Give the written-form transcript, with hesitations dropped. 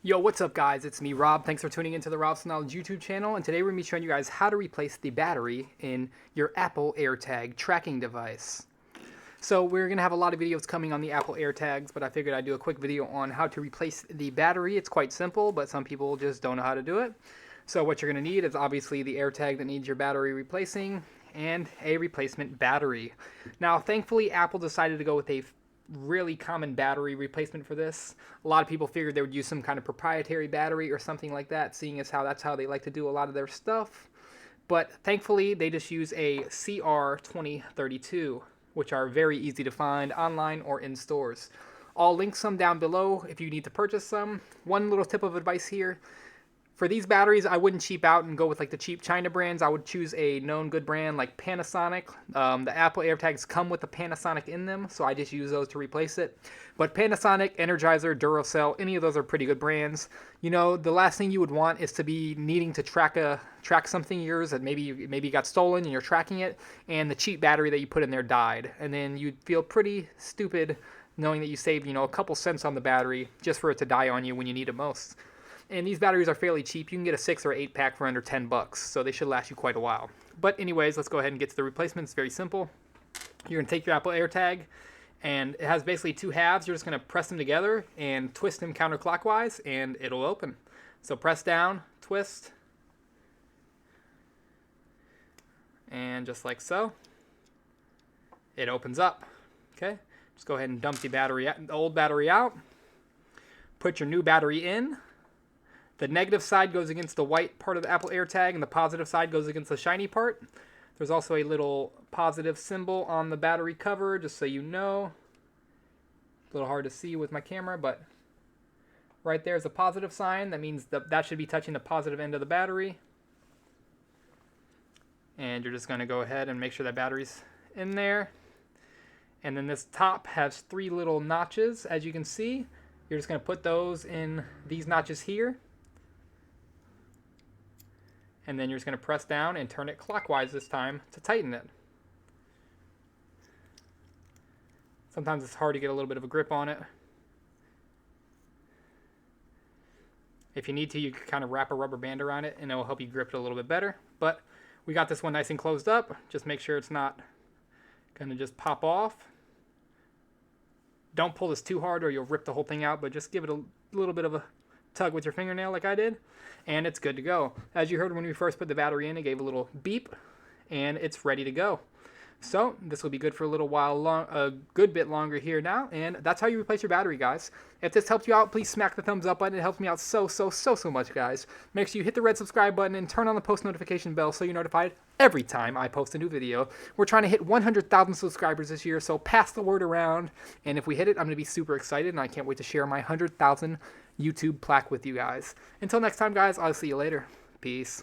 Yo, what's up guys? It's me, Rob. Thanks for tuning into the Rob's Knowledge YouTube channel, and today we're going to be showing you guys how to replace the battery in your Apple AirTag tracking device. So we're going to have a lot of videos coming on the Apple AirTags, but I figured I'd do a quick video on how to replace the battery. It's quite simple, but some people just don't know how to do it. So what you're going to need is obviously the AirTag that needs your battery replacing and a replacement battery. Now, thankfully, Apple decided to go with a really common battery replacement for this. A lot of people figured they would use some kind of proprietary battery or something like that, seeing as how that's how they like to do a lot of their stuff. But thankfully, they just use a CR2032, which are very easy to find online or in stores. I'll link some down below if you need to purchase some. One little tip of advice here. For these batteries, I wouldn't cheap out and go with like the cheap China brands. I would choose a known good brand like Panasonic. The Apple AirTags come with the Panasonic in them, so I just use those to replace it. But Panasonic, Energizer, Duracell, any of those are pretty good brands. You know, the last thing you would want is to be needing to track something of yours that maybe got stolen and you're tracking it, and the cheap battery that you put in there died. And then you'd feel pretty stupid knowing that you saved, a couple cents on the battery just for it to die on you when you need it most. And these batteries are fairly cheap. You can get a 6 or 8 pack for under 10 bucks, so they should last you quite a while. But anyways, let's go ahead and get to the replacement. It's very simple. You're going to take your Apple AirTag, and it has basically two halves. You're just going to press them together and twist them counterclockwise, and it'll open. So press down, twist, and just like so, it opens up. Okay, just go ahead and dump the old battery out. Put your new battery in. The negative side goes against the white part of the Apple AirTag, and the positive side goes against the shiny part. There's also a little positive symbol on the battery cover, just so you know. A little hard to see with my camera, but right there is a positive sign. That means that should be touching the positive end of the battery. And you're just going to go ahead and make sure that battery's in there. And then this top has 3 little notches, as you can see. You're just going to put those in these notches here. And then you're just going to press down and turn it clockwise this time to tighten it. Sometimes it's hard to get a little bit of a grip on it. If you need to, you can kind of wrap a rubber band around it and it will help you grip it a little bit better. But we got this one nice and closed up. Just make sure it's not going to just pop off. Don't pull this too hard or you'll rip the whole thing out, but just give it a little bit of a tug with your fingernail like I did, and it's good to go. As you heard when we first put the battery in, it gave a little beep, and it's ready to go. So this will be good for a little while, a good bit longer here now, and that's how you replace your battery, guys. If this helped you out, please smack the thumbs up button. It helps me out so much, guys. Make sure you hit the red subscribe button and turn on the post notification bell so you're notified every time I post a new video. We're trying to hit 100,000 subscribers this year, so pass the word around, and if we hit it, I'm going to be super excited, and I can't wait to share my 100,000 YouTube plaque with you guys. Until next time, guys, I'll see you later. Peace.